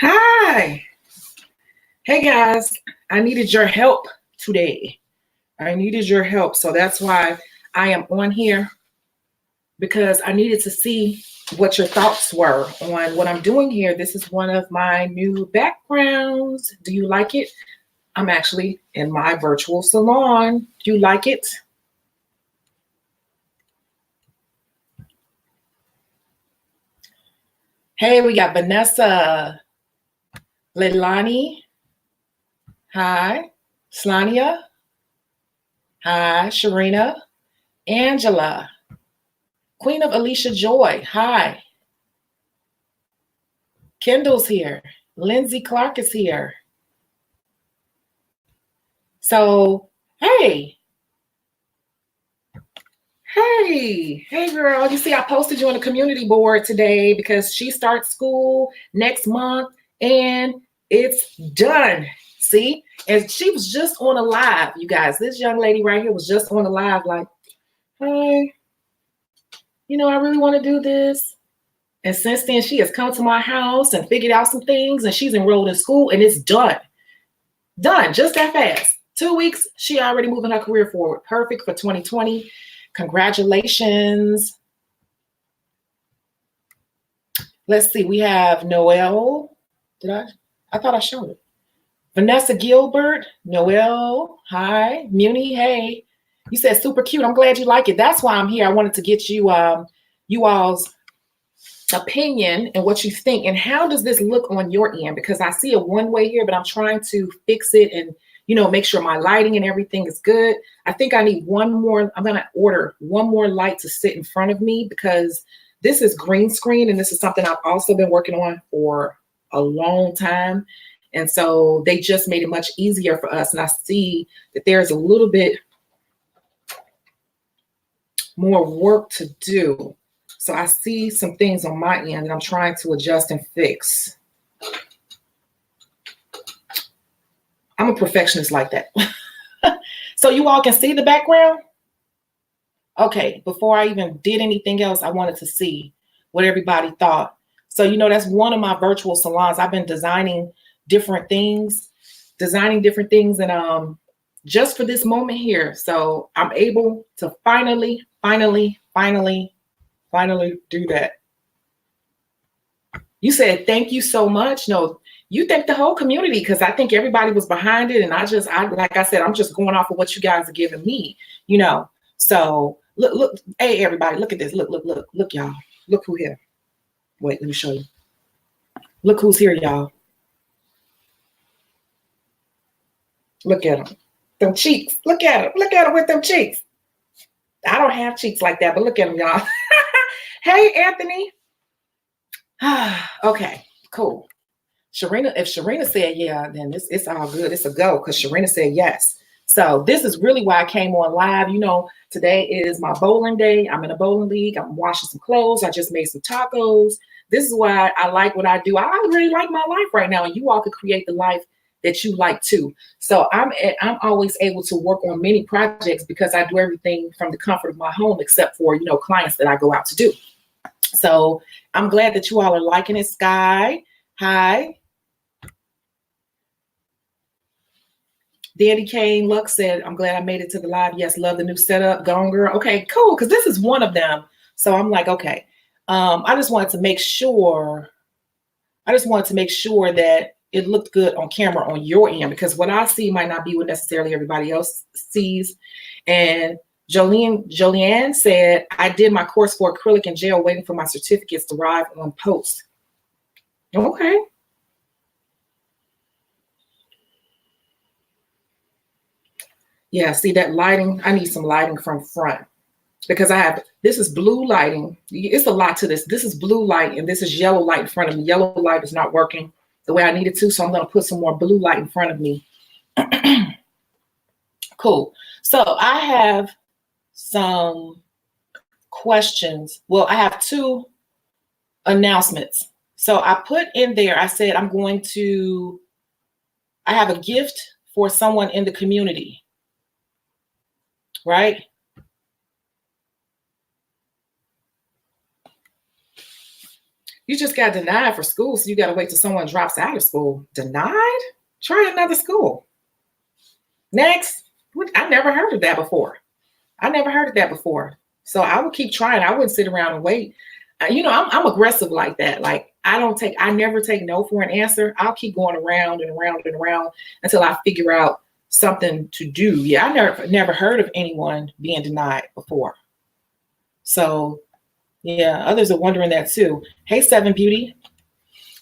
Hi. Hey guys, I needed your help today. I needed your help. So that's why I am on here, because I needed to see what your thoughts were on what I'm doing here. This is one of my new backgrounds. Do you like it? I'm actually in my virtual salon. Do you like it? Hey, we got Vanessa, Leilani. Hi. Slania. Hi. Sharina. Angela. Queen of Alicia Joy. Hi. Kendall's here. Lindsay Clark is here. So, hey. Hey, girl. You see, I posted you on the community board today because she starts school next month and it's done. See? And she was just on a live, you guys. This young lady right here was just on a live, like, hey, I really want to do this. And since then, she has come to my house and figured out some things, and she's enrolled in school, and it's done. Done, just that fast. 2 weeks, she already moving her career forward. Perfect for 2020. Congratulations. Let's see, we have Noelle. I thought I showed it. Vanessa Gilbert, Noelle, hi. Muni, hey. You said super cute. I'm glad you like it. That's why I'm here. I wanted to get you all's opinion and what you think, and how does this look on your end, because I see it one way here, but I'm trying to fix it and make sure my lighting and everything is good. I think I need one more. I'm gonna order one more light to sit in front of me, because this is green screen and this is something I've also been working on for a long time, and so they just made it much easier for us, and I see that there's a little bit more work to do. So I see some things on my end that I'm trying to adjust and fix. I'm a perfectionist like that. So you all can see the background? Okay, before I even did anything else, I wanted to see what everybody thought. So, that's one of my virtual salons. I've been designing different things and just for this moment here. So I'm able to finally do that. You said thank you so much. No, you thank the whole community, because I think everybody was behind it, and I like I said, I'm just going off of what you guys are giving me, So look, hey everybody, look at this. Look, y'all. Look who here. Wait, let me show you. Look who's here, y'all. Look at them. Them cheeks. Look at them. Look at them with them cheeks. I don't have cheeks like that, but look at them, y'all. Hey, Anthony. Okay, cool. Sharina, if Sharina said yeah, then it's all good. It's a go, because Sharina said yes. So this is really why I came on live. Today is my bowling day. I'm in a bowling league. I'm washing some clothes. I just made some tacos. This is why I like what I do. I really like my life right now, and you all could create the life that you like too. So I'm always able to work on many projects, because I do everything from the comfort of my home, except for clients that I go out to do. So I'm glad that you all are liking it. Sky, hi. Danny Kane Luck said, I'm glad I made it to the live. Yes, love the new setup. Gone girl. Okay, cool, because this is one of them. So I'm like, okay. I just wanted to make sure that it looked good on camera on your end, because what I see might not be what necessarily everybody else sees. And Jolene said, I did my course for acrylic and gel, waiting for my certificates to arrive on post. Okay. Yeah, see that lighting? I need some lighting from front, because this is blue lighting. It's a lot to this. This is blue light and this is yellow light in front of me. Yellow light is not working the way I need it to, so I'm going to put some more blue light in front of me. Cool. So I have some questions. Well, I have two announcements. So I put in there, I said I have a gift for someone in the community, right? You just got denied for school, so you got to wait till someone drops out of school. Denied? Try another school. Next. I never heard of that before. So I would keep trying. I wouldn't sit around and wait. You know, I'm aggressive like that. Like I never take no for an answer. I'll keep going around and around and around until I figure out something to do. Yeah, I never heard of anyone being denied before. So yeah, others are wondering that too. Hey, Seven Beauty.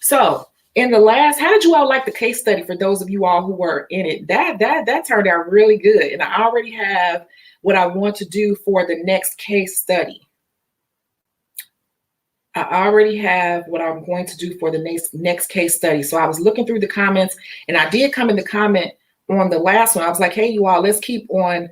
So in the last, how did you all like the case study for those of you all who were in it? That turned out really good. And I already have what I want to do for the next case study. I already have what I'm going to do for the next case study. So I was looking through the comments, and I did come in the comment on the last one. I was like, hey, you all, let's keep on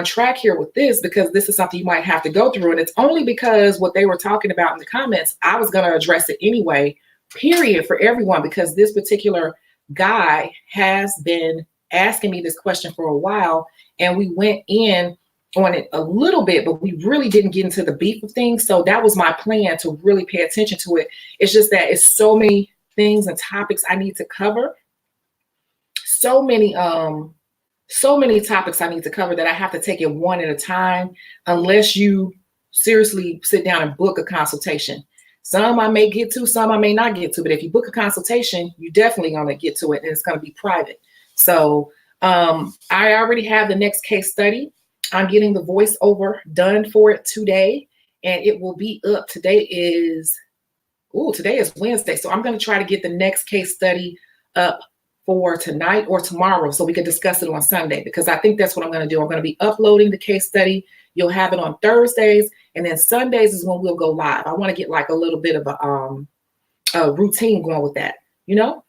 track here with this, because this is something you might have to go through. And it's only because what they were talking about in the comments, I was going to address it anyway, period, for everyone, because this particular guy has been asking me this question for a while, and we went in on it a little bit, but we really didn't get into the beef of things. So that was my plan, to really pay attention to it. It's just that it's so many things and topics I need to cover. So many topics I need to cover that I have to take it one at a time, unless you seriously sit down and book a consultation. Some I may get to, some I may not get to, but if you book a consultation, you definitely gonna get to it, and it's gonna be private. So I already have the next case study. I'm getting the voiceover done for it today, and it will be up. Today is Wednesday. So I'm going to try to get the next case study up for tonight or tomorrow, so we can discuss it on Sunday, because I think that's what I'm going to do. I'm going to be uploading the case study. You'll have it on Thursdays, and then Sundays is when we'll go live. I want to get like a little bit of a routine going with that, you know?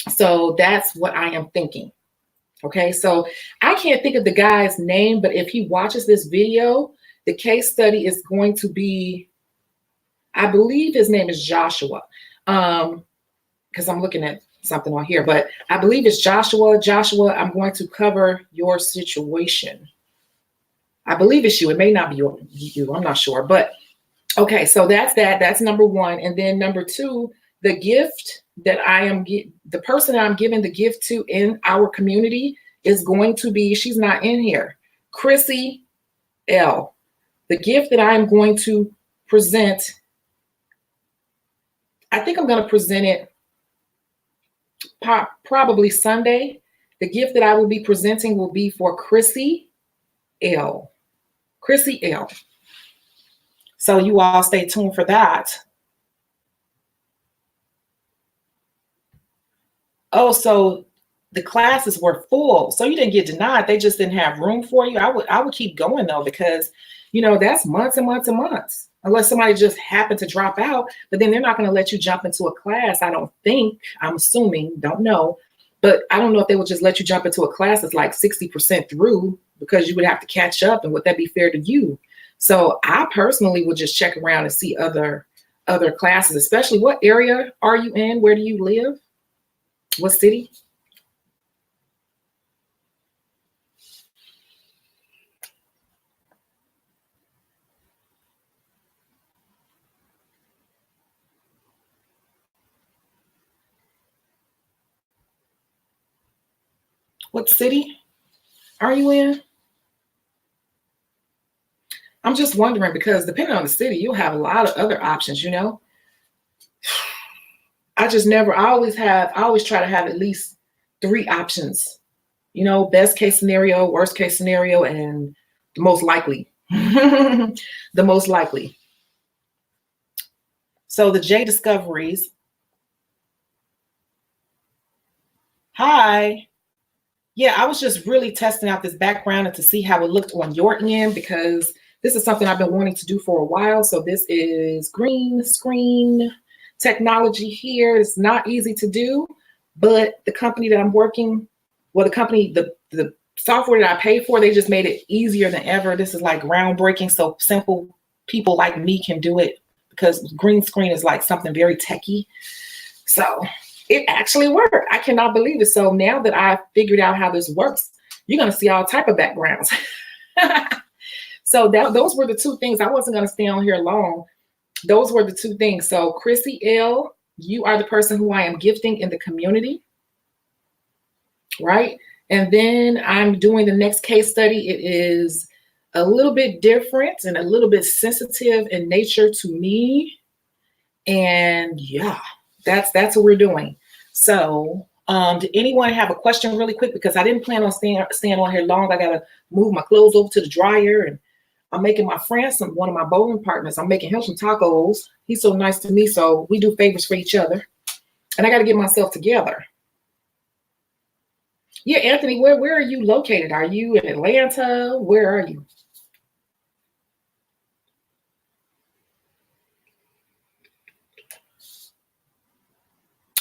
So that's what I am thinking. Okay, so I can't think of the guy's name, but if he watches this video, the case study is going to be, I believe his name is Joshua, because I'm looking at something on here, but I believe it's Joshua. Joshua, I'm going to cover your situation. I believe it's you. It may not be you. I'm not sure, but okay, so that's that. That's number one. And then number two, the gift that the person that I'm giving the gift to in our community is going to be, she's not in here, Chrissy L. The gift that I'm going to present, I think I'm going to present it probably Sunday. The gift that I will be presenting will be for Chrissy L. Chrissy L. So you all stay tuned for that. Oh, so the classes were full. So you didn't get denied. They just didn't have room for you. I would keep going though, because you know, that's months and months and months. Unless somebody just happened to drop out, but then they're not going to let you jump into a class. I don't think, I'm assuming, don't know. But I don't know if they would just let you jump into a class that's like 60% through, because you would have to catch up, and would that be fair to you? So I personally would just check around and see other classes, especially what area are you in? Where do you live? What city? What city are you in? I'm just wondering, because depending on the city, you'll have a lot of other options, you know? I always try to have at least 3 options, you know, best case scenario, worst case scenario, and the most likely. The most likely. So the J Discoveries. Hi. Yeah, I was just really testing out this background and to see how it looked on your end, because this is something I've been wanting to do for a while. So this is green screen technology here. It's not easy to do, but the company that I'm working, well, the software that I pay for, they just made it easier than ever. This is like groundbreaking. So simple people like me can do it, because green screen is like something very techy. So it actually worked. I cannot believe it. So now that I've figured out how this works, you're going to see all type of backgrounds. So those were the 2 things. I wasn't going to stay on here long. those were the two things. So Chrissy L, you are the person who I am gifting in the community, right? And then I'm doing the next case study. It is a little bit different and a little bit sensitive in nature to me. And yeah, that's what we're doing. So did anyone have a question really quick? Because I didn't plan on staying on here long. I gotta move my clothes over to the dryer, and I'm making my friend one of my bowling partners, I'm making him some tacos. He's so nice to me, so we do favors for each other. And I gotta get myself together. Yeah, Anthony, where are you located? Are you in Atlanta? Where are you?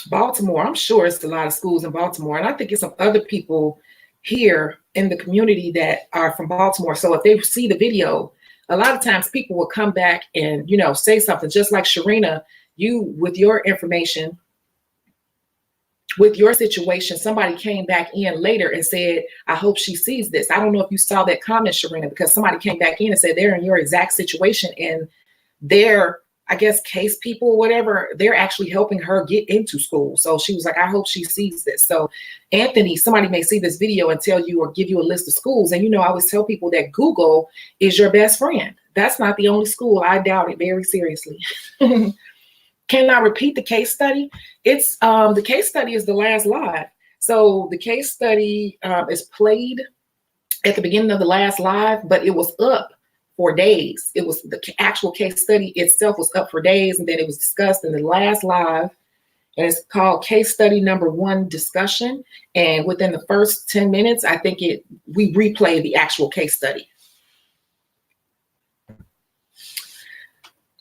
Baltimore. I'm sure it's a lot of schools in Baltimore. And I think it's some other people here in the community that are from Baltimore. So if they see the video, a lot of times people will come back and, you know, say something just like Sharina, you with your information, with your situation, somebody came back in later and said, I hope she sees this. I don't know if you saw that comment, Sharina, because somebody came back in and said they're in your exact situation and they're, I guess, case people or whatever, they're actually helping her get into school. So she was like, I hope she sees this. So Anthony, somebody may see this video and tell you or give you a list of schools. And, you know, I always tell people that Google is your best friend. That's not the only school. I doubt it very seriously. Can I repeat the case study? It's the case study is the last live. So the case study is played at the beginning of the last live, but it was up for days. It was the actual case study itself was up for days, and then it was discussed in the last live. And it's called case study number 1 discussion. And within the first 10 minutes, I think we replay the actual case study.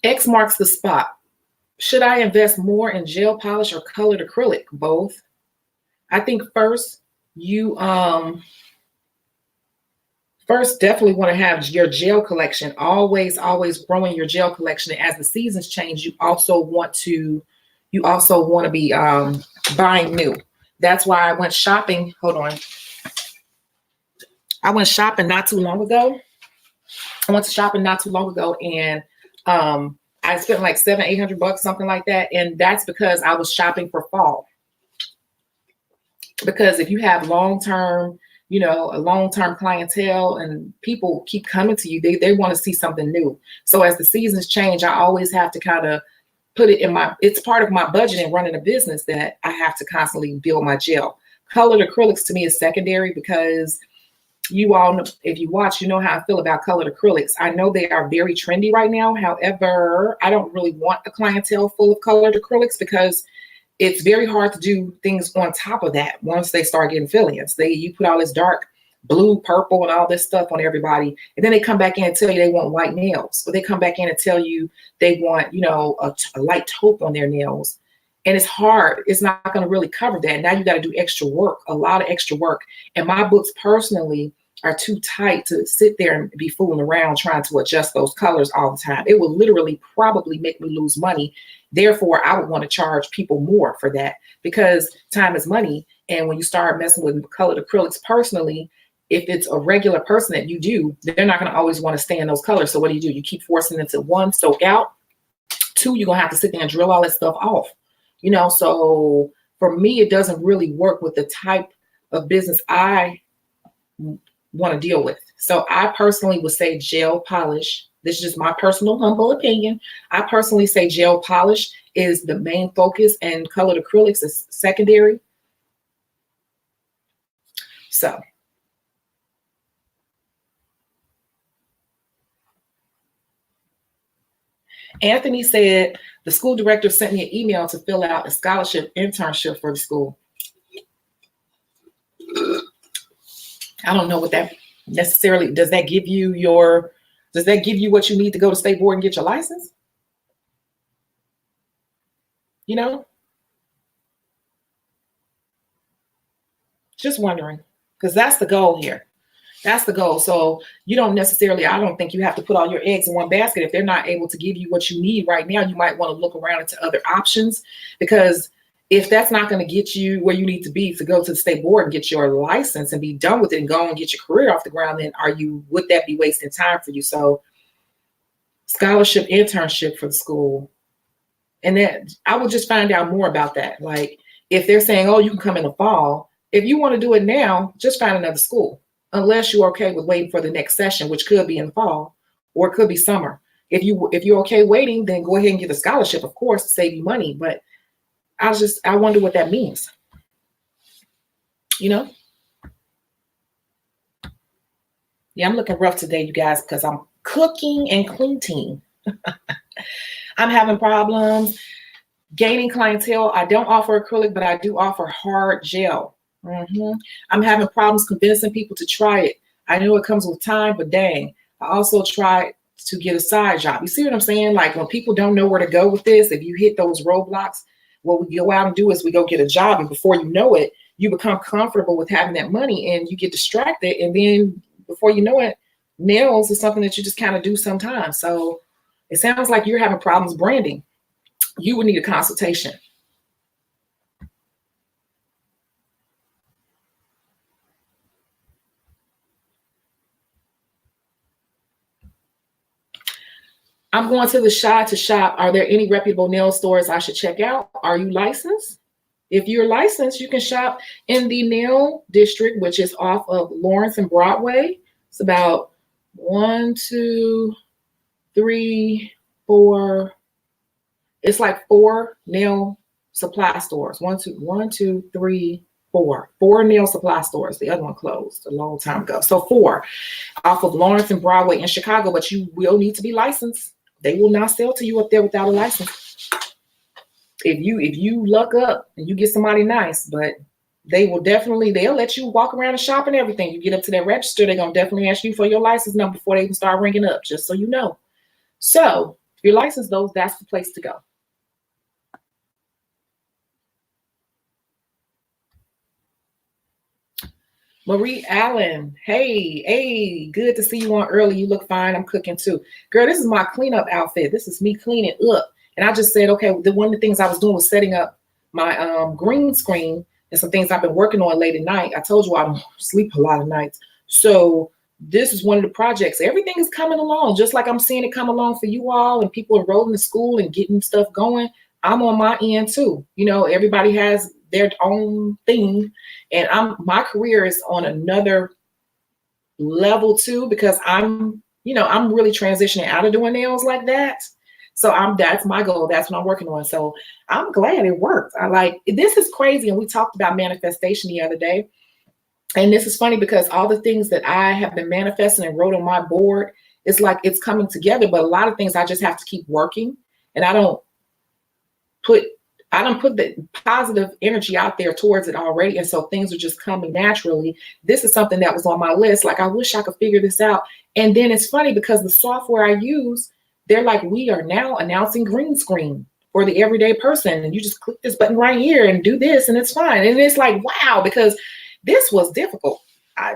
X marks the spot. Should I invest more in gel polish or colored acrylic? Both. I think first you definitely want to have your gel collection. Always growing your gel collection. And as the seasons change, you also want to be buying new. That's why I went shopping. Hold on. I went shopping not too long ago. And I spent like $700-800, something like that. And that's because I was shopping for fall. Because if you have long-term, you know, a long-term clientele and people keep coming to you, they want to see something new. So as the seasons change, I always have to kind of put it in it's part of my budget and running a business that I have to constantly build my gel. Colored acrylics to me is secondary because you all know, if you watch, you know how I feel about colored acrylics. I know they are very trendy right now. However, I don't really want a clientele full of colored acrylics because it's very hard to do things on top of that once they start getting fill-ins. You put all this dark blue, purple, and all this stuff on everybody, and then they come back in and tell you they want white nails, or they come back in and tell you they want, you know, a light taupe on their nails. And it's hard. It's not going to really cover that. Now you got to do extra work, a lot of extra work. And my books personally are too tight to sit there and be fooling around trying to adjust those colors all the time. It will literally probably make me lose money. Therefore, I would want to charge people more for that because time is money. And when you start messing with colored acrylics personally, if it's a regular person that you do, they're not going to always want to stay in those colors. So what do? You keep forcing them to 1, soak out. 2, you're going to have to sit there and drill all that stuff off. You know, so for me, it doesn't really work with the type of business I want to deal with. So I personally would say gel polish. This is just my personal humble opinion. I personally say gel polish is the main focus and colored acrylics is secondary. So Anthony said the school director sent me an email to fill out a scholarship internship for the school. I don't know what that necessarily, does that give you what you need to go to state board and get your license? You know? Just wondering, because that's the goal here. That's the goal. So you don't necessarily, I don't think you have to put all your eggs in one basket. If they're not able to give you what you need right now, you might want to look around into other options, because if that's not going to get you where you need to be to go to the state board and get your license and be done with it and go and get your career off the ground, then would that be wasting time for you? So scholarship internship for the school. And then I will just find out more about that. Like if they're saying, oh, you can come in the fall, if you want to do it now, just find another school, unless you're okay with waiting for the next session, which could be in the fall or it could be summer. If you're okay waiting, then go ahead and get the scholarship, of course, to save you money. But I wonder what that means. You know? Yeah, I'm looking rough today, you guys, because I'm cooking and cleaning. I'm having problems gaining clientele. I don't offer acrylic, but I do offer hard gel. I'm having problems convincing people to try it. I know it comes with time, but dang, I also try to get a side job. You see what I'm saying? Like when people don't know where to go with this, if you hit those roadblocks, what we go out and do is we go get a job, and before you know it, you become comfortable with having that money and you get distracted, and then before you know it, nails is something that you just kind of do sometimes. So it sounds like you're having problems branding. You would need a consultation. I'm going to the shop to shop. Are there any reputable nail stores I should check out? Are you licensed? If you're licensed, you can shop in the nail district, which is off of Lawrence and Broadway. It's about 1, 2, 3, 4. It's like 4 nail supply stores. 1, 2, 3, 4. 4 nail supply stores. The other one closed a long time ago. So 4 off of Lawrence and Broadway in Chicago, but you will need to be licensed. They will not sell to you up there without a license. If you luck up and you get somebody nice, but they'll let you walk around and shop and everything. You get up to that register, they're gonna definitely ask you for your license number before they even start ringing up, just so you know. So if you're licensed, though, that's the place to go. Marie Allen, hey, good to see you on early. You look fine. I'm cooking too. Girl, this is my cleanup outfit. This is me cleaning up. And I just said, okay, one of the things I was doing was setting up my green screen and some things I've been working on late at night. I told you I don't sleep a lot of nights. So this is one of the projects. Everything is coming along, just like I'm seeing it come along for you all and people enrolling in school and getting stuff going. I'm on my end too. You know, everybody has their own thing, and my career is on another level too, because I'm really transitioning out of doing nails like that. So that's my goal. That's what I'm working on. So I'm glad it worked. This is crazy. And we talked about manifestation the other day. And this is funny because all the things that I have been manifesting and wrote on my board, it's like it's coming together. But a lot of things I just have to keep working, and I don't put the positive energy out there towards it already. And so things are just coming naturally. This is something that was on my list. Like, I wish I could figure this out. And then it's funny because the software I use, they're like, we are now announcing green screen for the everyday person. And you just click this button right here and do this and it's fine. And it's like, wow, because this was difficult.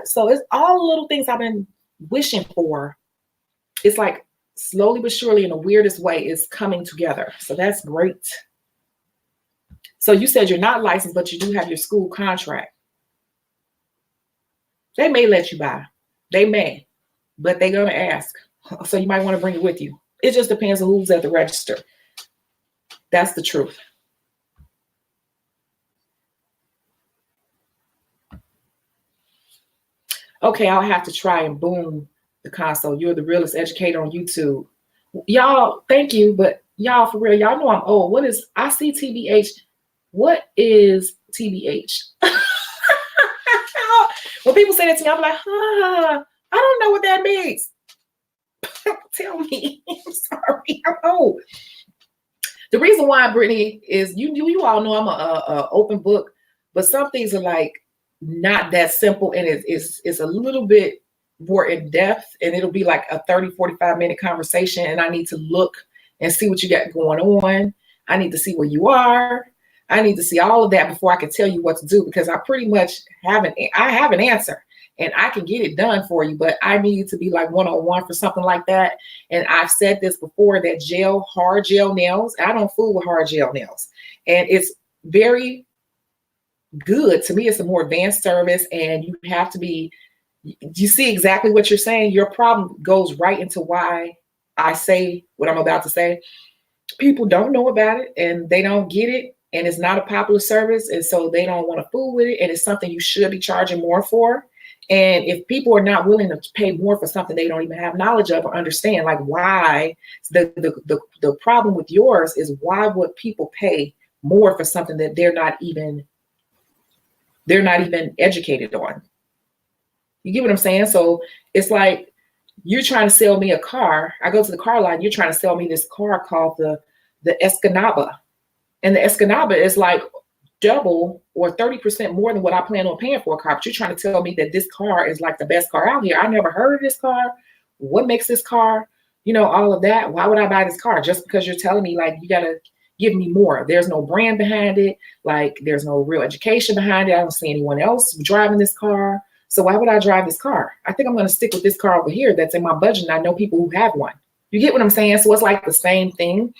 So it's all the little things I've been wishing for. It's like slowly but surely, in the weirdest way, is coming together. So that's great. So you said you're not licensed, but you do have your school contract. They may let you buy. They may, but they're going to ask. So you might want to bring it with you. It just depends on who's at the register. That's the truth. Okay, I'll have to try and boom the console. You're the realest educator on YouTube. Y'all, thank you, but y'all, for real, y'all know I'm old. I see TBH. What is TBH? When people say that to me, I'm like, I don't know what that means. Tell me. I'm sorry. I'm old. The reason why, Brittany, is you all know I'm a open book, but some things are like not that simple, and it's a little bit more in depth, and it'll be like a 30-45 minute conversation, and I need to look and see what you got going on. I need to see where you are. I need to see all of that before I can tell you what to do, because I pretty much have an answer and I can get it done for you, but I need to be like one-on-one for something like that. And I've said this before, that hard gel nails, I don't fool with hard gel nails. And it's very good. To me, it's a more advanced service, and you have to be, you see exactly what you're saying. Your problem goes right into why I say what I'm about to say, people don't know about it and they don't get it. And it's not a popular service. And so they don't want to fool with it. And it's something you should be charging more for. And if people are not willing to pay more for something they don't even have knowledge of or understand, like why, the problem with yours is, why would people pay more for something that they're not even educated on? You get what I'm saying? So it's like, you're trying to sell me a car. I go to the car lot, you're trying to sell me this car called the Escanaba. And the Escanaba is like double or 30% more than what I plan on paying for a car. But you're trying to tell me that this car is like the best car out here. I never heard of this car. What makes this car? You know, all of that. Why would I buy this car? Just because you're telling me, like, you got to give me more. There's no brand behind it. Like, there's no real education behind it. I don't see anyone else driving this car. So why would I drive this car? I think I'm going to stick with this car over here that's in my budget. And I know people who have one. You get what I'm saying? So it's like the same thing.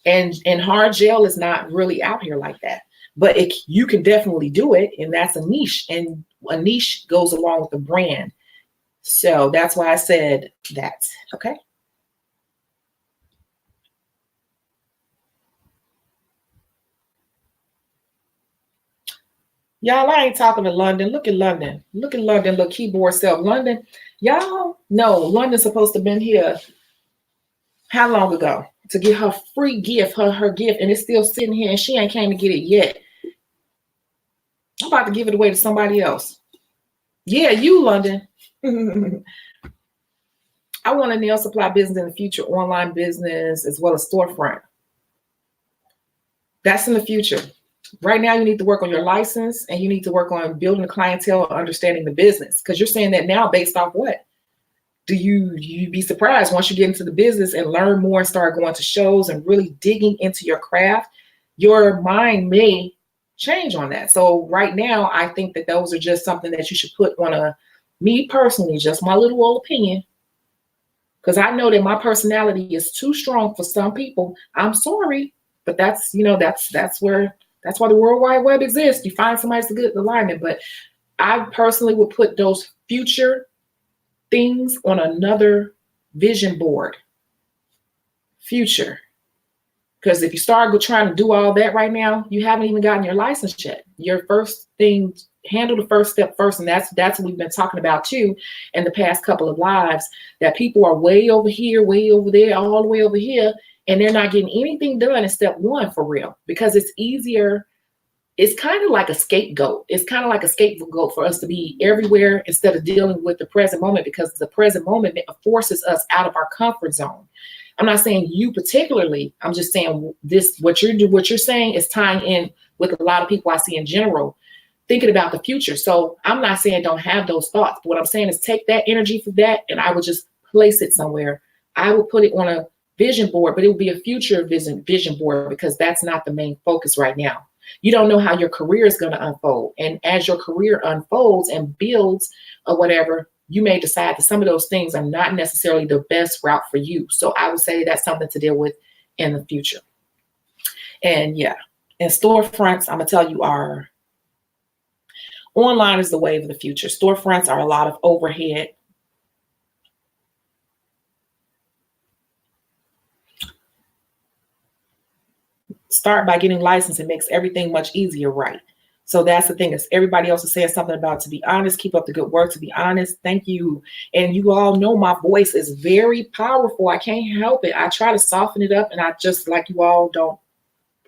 And hard gel is not really out here like that. But you can definitely do it. And that's a niche. And a niche goes along with the brand. So that's why I said that. Okay. Y'all, I ain't talking to London. Look at London. Look at London, look, keyboard self. London, y'all know London's supposed to have been here how long ago to get her free gift, her gift, and it's still sitting here and she ain't came to get it yet. I'm about to give it away to somebody else. Yeah, you, London. I want a nail supply business in the future, online business, as well as storefront. That's in the future. Right now, you need to work on your license and you need to work on building a clientele and understanding the business, because you're saying that now based off what? Do you be surprised once you get into the business and learn more and start going to shows and really digging into your craft, your mind may change on that. So right now, I think that those are just something that you should put on me personally, just my little old opinion, because I know that my personality is too strong for some people. I'm sorry, but that's why the World Wide Web exists. You find somebody's a good alignment. But I personally would put those future things on another vision board. Future. Because if you start trying to do all that right now, you haven't even gotten your license yet. Your first thing, handle the first step first. And that's what we've been talking about too in the past couple of lives, that people are way over here, way over there, all the way over here. And they're not getting anything done in step one for real, because it's easier. It's kind of like a scapegoat. It's kind of like a scapegoat for us to be everywhere instead of dealing with the present moment, because the present moment forces us out of our comfort zone. I'm not saying you particularly. I'm just saying what you're saying is tying in with a lot of people I see in general, thinking about the future. So I'm not saying don't have those thoughts. But what I'm saying is take that energy for that, and I would just place it somewhere. I would put it on a vision board, but it would be a future vision board, because that's not the main focus right now. You don't know how your career is going to unfold. And as your career unfolds and builds or whatever, you may decide that some of those things are not necessarily the best route for you. So I would say that's something to deal with in the future. And yeah, and storefronts, I'm going to tell you, online is the wave of the future. Storefronts are a lot of overhead. Start by getting licensed. It makes everything much easier, right? So that's the thing. Is everybody else is saying something about to be honest, keep up the good work, to be honest. Thank you. And you all know my voice is very powerful. I can't help it. I try to soften it up, and I just, like you all don't.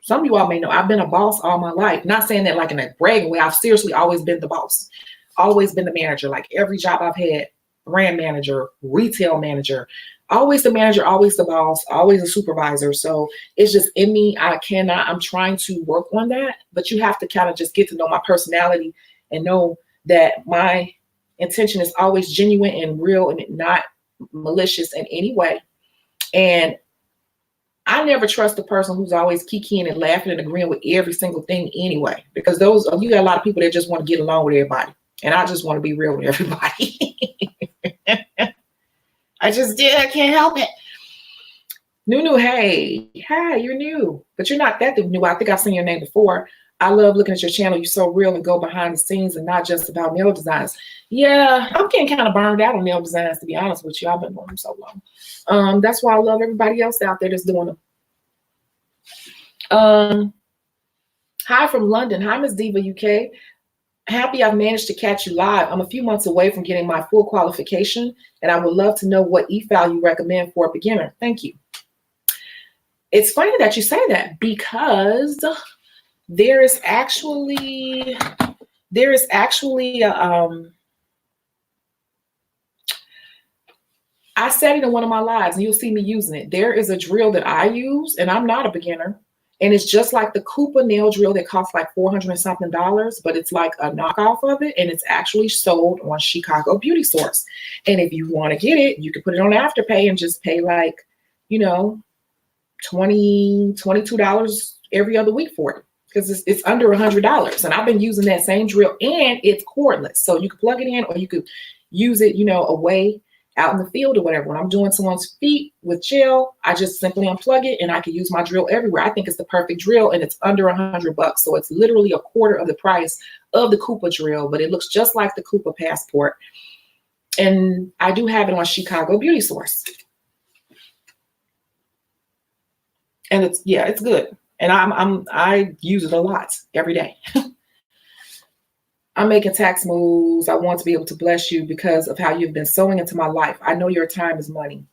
Some of you all may know I've been a boss all my life. Not saying that like in a bragging way. I've seriously always been the boss, always been the manager. Like every job I've had, brand manager, retail manager, always the manager, always the boss, always a supervisor. So it's just in me. I'm trying to work on that, but you have to kind of just get to know my personality and know that my intention is always genuine and real and not malicious in any way. And I never trust the person who's always kikiing and laughing and agreeing with every single thing anyway, because you got a lot of people that just want to get along with everybody. And I just want to be real with everybody. I can't help it. Nunu, hey, you're new, but you're not that new. I think I've seen your name before. I love looking at your channel. You're so real and go behind the scenes and not just about nail designs. Yeah, I'm getting kind of burned out on nail designs, to be honest with you. I've been doing them so long. That's why I love everybody else out there that's doing them. Hi from London. Hi, Miss Diva UK. Happy I've managed to catch you live. I'm a few months away from getting my full qualification, and I would love to know what e-file you recommend for a beginner. Thank you. It's funny that you say that, because there is actually I said it in one of my lives, and you'll see me using it. There is a drill that I use, and I'm not a beginner. And it's just like the Koopa nail drill that costs like $400 and something, but it's like a knockoff of it. And it's actually sold on Shecago Beauty Source. And if you want to get it, you can put it on Afterpay and just pay like, you know, $20, $22 every other week for it, because it's under $100. And I've been using that same drill, and it's cordless. So you can plug it in, or you could use it, you know, away out in the field or whatever. When I'm doing someone's feet with gel, I just simply unplug it, and I can use my drill everywhere. I think it's the perfect drill, and it's under $100. So it's literally a quarter of the price of the Koopa drill, but it looks just like the Koopa Passport. And I do have it on Shecago Beauty Source. And it's, yeah, it's good. And I use it a lot every day. I'm making tax moves. I want to be able to bless you because of how you've been sewing into my life. I know your time is money.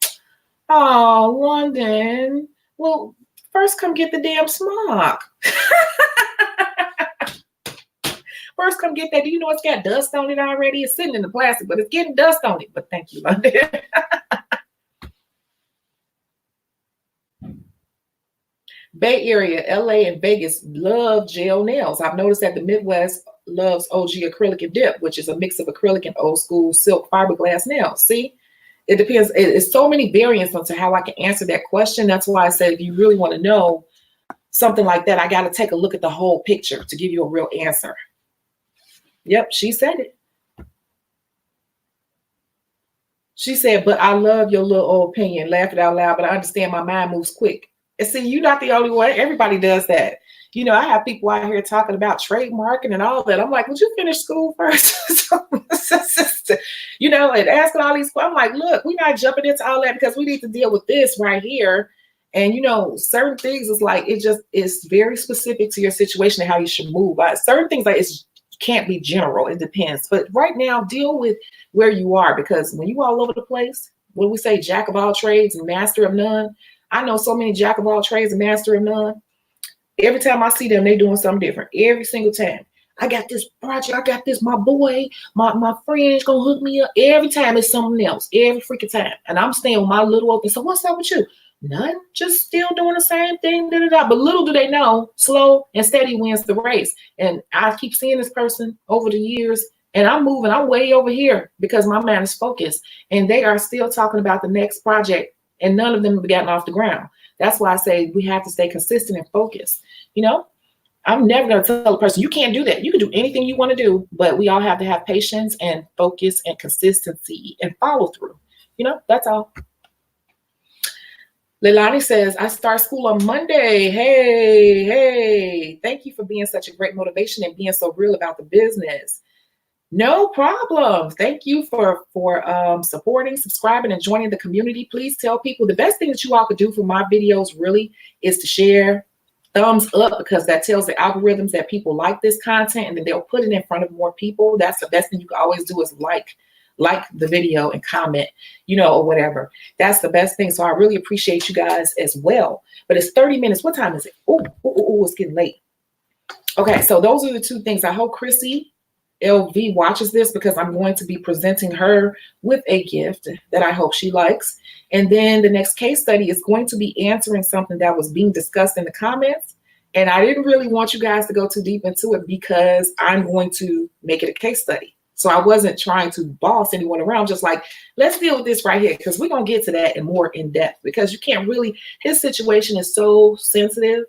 Oh, London. Well, first come get the damn smock. First come get that. Do you know it's got dust on it already? It's sitting in the plastic, but it's getting dust on it. But thank you, London. Bay Area, LA, and Vegas love gel nails. I've noticed that the Midwest loves OG acrylic and dip, which is a mix of acrylic and old school silk fiberglass nails. See, it depends. It's so many variants onto how I can answer that question. That's why I said, if you really want to know something like that, I got to take a look at the whole picture to give you a real answer. Yep, she said it. She said, but I love your little old opinion. Laugh it out loud, but I understand my mind moves quick. And see, you're not the only one. Everybody does that. You know, I have people out here talking about trademarking and all that. I'm like, would you finish school first? You know, and asking all these questions. I'm like, look, we're not jumping into all that because we need to deal with this right here. And, you know, certain things is like, it just is very specific to your situation and how you should move. Certain things like it can't be general. It depends. But right now, deal with where you are, because when you all over the place, when we say jack of all trades and master of none, I know so many jack of all trades and master of none. Every time I see them, they doing something different. Every single time. I got this project. I got this. My boy, my friend's gonna hook me up. Every time it's something else. Every freaking time. And I'm staying with my little open. So what's up with you? None. Just still doing the same thing. But little do they know, slow and steady wins the race. And I keep seeing this person over the years, and I'm moving. I'm way over here because my mind is focused. And they are still talking about the next project. And none of them have gotten off the ground. That's why I say we have to stay consistent and focused. You know, I'm never going to tell a person, you can't do that. You can do anything you want to do, but we all have to have patience and focus and consistency and follow through. You know, that's all. Leilani says, I start school on Monday. Hey, thank you for being such a great motivation and being so real about the business. No problem. Thank you for supporting, subscribing, and joining the community. Please tell people the best thing that you all could do for my videos really is to share, thumbs up, because that tells the algorithms that people like this content, and then they'll put it in front of more people. That's the best thing you can always do, is like the video and comment, you know, or whatever. That's the best thing. So I really appreciate you guys as well. But it's 30 minutes. What time is it? Oh, it's getting late. Okay, so those are the two things. I hope Chrissy LV watches this, because I'm going to be presenting her with a gift that I hope she likes. And then the next case study is going to be answering something that was being discussed in the comments. And I didn't really want you guys to go too deep into it because I'm going to make it a case study. So I wasn't trying to boss anyone around, just like, let's deal with this right here, because we're going to get to that and more in depth, because you can't really, his situation is so sensitive.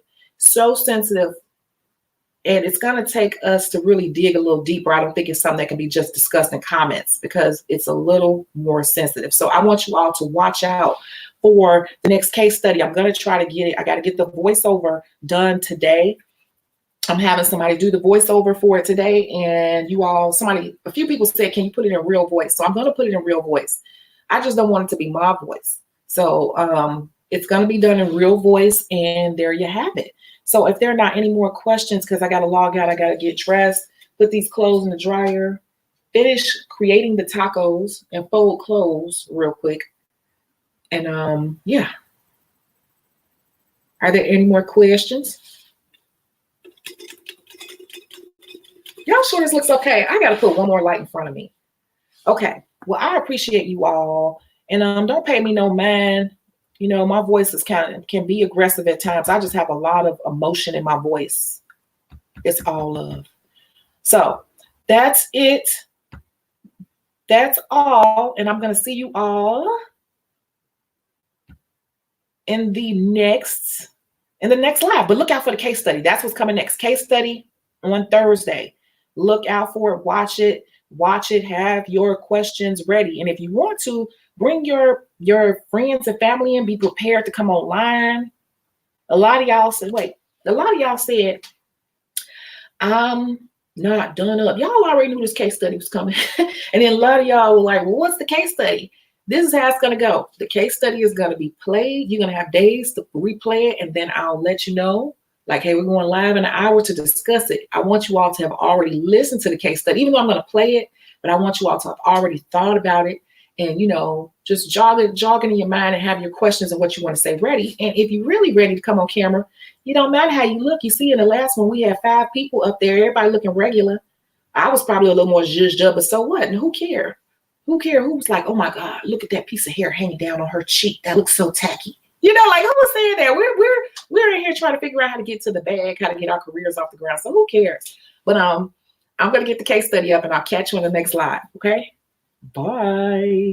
And it's going to take us to really dig a little deeper. I don't think it's something that can be just discussed in comments, because it's a little more sensitive. So I want you all to watch out for the next case study. I'm going to try to get it. I got to get the voiceover done today. I'm having somebody do the voiceover for it today, and a few people said, can you put it in real voice? So I'm going to put it in real voice. I just don't want it to be my voice. So it's going to be done in real voice, and there you have it. So if there are not any more questions, because I got to log out, I got to get dressed, put these clothes in the dryer, finish creating the tacos, and fold clothes real quick. And yeah. Are there any more questions? Y'all sure this looks okay? I got to put one more light in front of me. Okay. Well, I appreciate you all. And don't pay me no mind. You know, my voice is can be aggressive at times. I just have a lot of emotion in my voice. It's all love. So that's it. That's all. And I'm going to see you all in the next live. But look out for the case study. That's what's coming next. Case study on Thursday. Look out for it. Watch it. Have your questions ready. And if you want to, bring your friends and family and be prepared to come online. A lot of y'all said, I'm not done up. Y'all already knew this case study was coming. And then a lot of y'all were like, well, what's the case study? This is how it's going to go. The case study is going to be played. You're going to have days to replay it. And then I'll let you know, like, hey, we're going live in an hour to discuss it. I want you all to have already listened to the case study, even though I'm going to play it, but I want you all to have already thought about it and, you know, just jogging in your mind and have your questions and what you want to say ready. And if you're really ready to come on camera, you don't matter how you look. You see, in the last one, we had 5 people up there, everybody looking regular. I was probably a little more zhuzhed up, but so what? And who cared? Who cared? Who was like, oh my God, look at that piece of hair hanging down on her cheek. That looks so tacky. You know, like, who was saying that? We're in here trying to figure out how to get to the bag, how to get our careers off the ground. So who cares? But I'm going to get the case study up and I'll catch you in the next live. Okay. Bye.